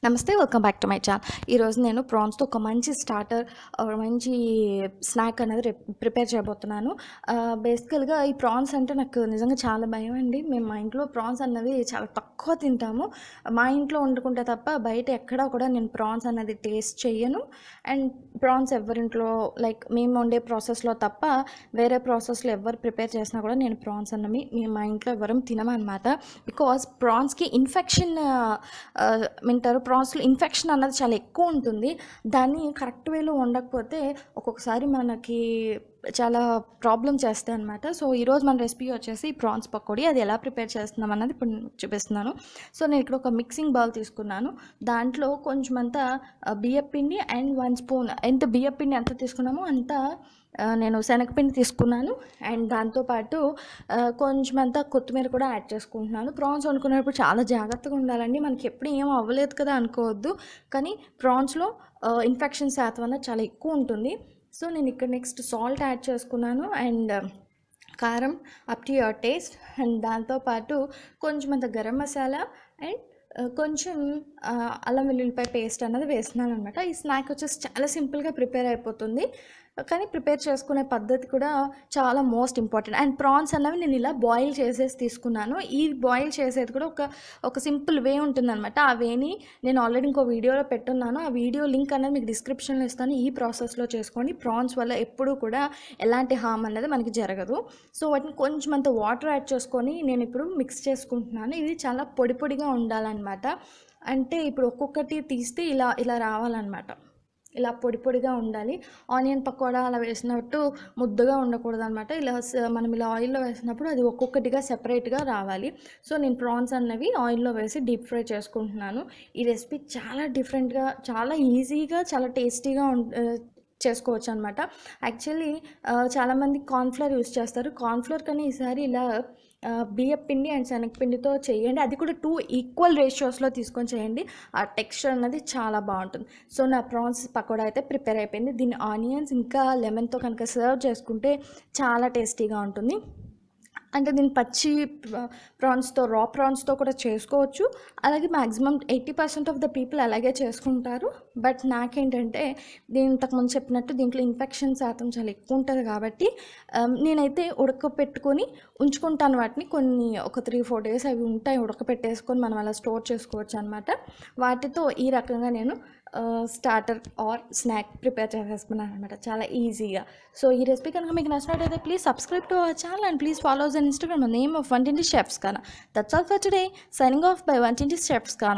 నమస్తే, welcome back to my channel. ఈరోజు నేను ప్రాన్స్తో ఒక మంచి స్టార్టర్ మంచి స్నాక్ అనేది ప్రిపేర్ చేయబోతున్నాను. బేసికల్గా ఈ ప్రాన్స్ అంటే నాకు నిజంగా చాలా భయం అండి. మేము మా ఇంట్లో ప్రాన్స్ అన్నవి చాలా తక్కువ తింటాము. మా ఇంట్లో వండుకుంటే తప్ప బయట ఎక్కడా కూడా నేను ప్రాన్స్ అన్నది టేస్ట్ చేయను. అండ్ ప్రాన్స్ ఎవరింట్లో లైక్ మేము వండే ప్రాసెస్లో తప్ప వేరే ప్రాసెస్లో ఎవరు ప్రిపేర్ చేసినా కూడా నేను ప్రాన్స్ అన్నవి మేము మా ఇంట్లో ఎవరం తినమన్నమాట. బికాస్ ప్రాన్స్కి ఇన్ఫెక్షన్ వింటారు. ప్రాన్స్లో ఇన్ఫెక్షన్ అన్నది చాలా ఎక్కువ ఉంటుంది. దాన్ని కరెక్ట్ వేలో వండకపోతే ఒక్కొక్కసారి మనకి చాలా ప్రాబ్లం చేస్తాయి అనమాట. సో ఈరోజు మన రెసిపీ వచ్చేసి ప్రాన్స్ పకోడీ. అది ఎలా ప్రిపేర్ చేస్తున్నాం అన్నది ఇప్పుడు చూపిస్తున్నాను. సో నేను ఇక్కడ ఒక మిక్సింగ్ బౌల్ తీసుకున్నాను. దాంట్లో కొంచెం అంతా బియ్యపిండి అండ్ 1 స్పూన్, ఎంత బియ్యపిండి ఎంత తీసుకున్నామో అంత నేను శనగపిండి తీసుకున్నాను. అండ్ దాంతోపాటు కొంచెం అంతా కొత్తిమీర కూడా యాడ్ చేసుకుంటున్నాను. ప్రాన్స్ వండుకునేటప్పుడు చాలా జాగ్రత్తగా ఉండాలండి. మనకి ఎప్పుడు ఏం అవ్వలేదు కదా అనుకోవద్దు, కానీ ప్రాన్స్లో ఇన్ఫెక్షన్ శాతం అన్నది చాలా ఎక్కువ ఉంటుంది. సో నేను ఇక్కడ నెక్స్ట్ సాల్ట్ యాడ్ చేసుకున్నాను అండ్ కారం up to your taste. And దాంతోపాటు కొంచెం అంత గరం మసాలా అండ్ కొంచెం అల్లం వెల్లుల్లిపాయ పేస్ట్ అన్నది వేస్తున్నాను అనమాట. ఈ స్నాక్ వచ్చేసి చాలా సింపుల్గా ప్రిపేర్ అయిపోతుంది, కానీ ప్రిపేర్ చేసుకునే పద్ధతి కూడా చాలా మోస్ట్ ఇంపార్టెంట్. అండ్ ప్రాన్స్ అన్నవి నేను ఇలా బాయిల్ చేసేసి తీసుకున్నాను. ఈ బాయిల్ చేసేది కూడా ఒక సింపుల్ వే ఉంటుందన్నమాట. ఆ వేని నేను ఆల్రెడీ ఇంకో వీడియోలో పెట్టున్నాను. ఆ వీడియో లింక్ అనేది మీకు డిస్క్రిప్షన్లో ఇస్తాను. ఈ ప్రాసెస్లో చేసుకోండి. ప్రాన్స్ వల్ల ఎప్పుడూ కూడా ఎలాంటి హామ్ అనేది మనకి జరగదు. సో వాటిని కొంచెం అంత వాటర్ యాడ్ చేసుకొని నేను ఇప్పుడు మిక్స్ చేసుకుంటున్నాను. ఇది చాలా పొడి పొడిగా ఉండాలన్నమాట. అంటే ఇప్పుడు ఒక్కొక్కటి తీస్తే ఇలా ఇలా రావాలన్నమాట. ఇలా పొడి పొడిగా ఉండాలి. ఆనియన్ పకోడా అలా వేసినట్టు ముద్దగా ఉండకూడదు అనమాట. ఇలా మనం ఇలా ఆయిల్లో వేసినప్పుడు అది ఒక్కొక్కటిగా సెపరేట్గా రావాలి. సో నేను ప్రాన్స్ అన్నవి ఆయిల్లో వేసి డీప్ ఫ్రై చేసుకుంటున్నాను. ఈ రెసిపీ చాలా డిఫరెంట్గా, చాలా ఈజీగా, చాలా టేస్టీగా చేసుకోవచ్చు అనమాట. యాక్చువల్లీ చాలామంది కార్న్ఫ్లవర్ యూస్ చేస్తారు. కార్న్ఫ్లవర్ కానీ ఈసారి ఇలా బియ్యపిండి అండ్ శనగపిండితో చేయండి. అది కూడా 2 ఈక్వల్ రేషియోస్లో తీసుకొని చేయండి. ఆ టెక్స్చర్ అన్నది చాలా బాగుంటుంది. సో నా ప్రాన్స్ పకోడా అయితే ప్రిపేర్ అయిపోయింది. దీన్ని ఆనియన్స్ ఇంకా లెమన్తో కనుక సర్వ్ చేసుకుంటే చాలా టేస్టీగా ఉంటుంది. అంటే దీన్ని పచ్చి ప్రాన్స్తో, రా ప్రాన్స్తో కూడా చేసుకోవచ్చు. అలాగే మ్యాక్సిమం 80% ఆఫ్ ద పీపుల్ అలాగే చేసుకుంటారు. బట్ నాకేంటంటే ఇంతకుముందు చెప్పినట్టు దీంట్లో ఇన్ఫెక్షన్ శాతం చాలా ఎక్కువ ఉంటుంది కాబట్టి నేనైతే ఉడకపెట్టుకొని ఉంచుకుంటాను వాటిని. ఒక 3-4 డేస్ అవి ఉంటాయి ఉడకపెట్టేసుకొని మనం అలా స్టోర్ చేసుకోవచ్చు అనమాట. వాటితో ఈ రకంగా నేను స్టార్టర్ ఆర్ స్నాక్ ప్రిపేర్ చేసేసుకున్నాను అనమాట, చాలా ఈజీగా. సో ఈ రెసిపీ కనుక మీకు నచ్చినట్టయితే please subscribe to our channel and please follow us on Instagram. The name of Vantinti Chefs Kana. That's all for today. Signing off by Vantinti Chefs Kana.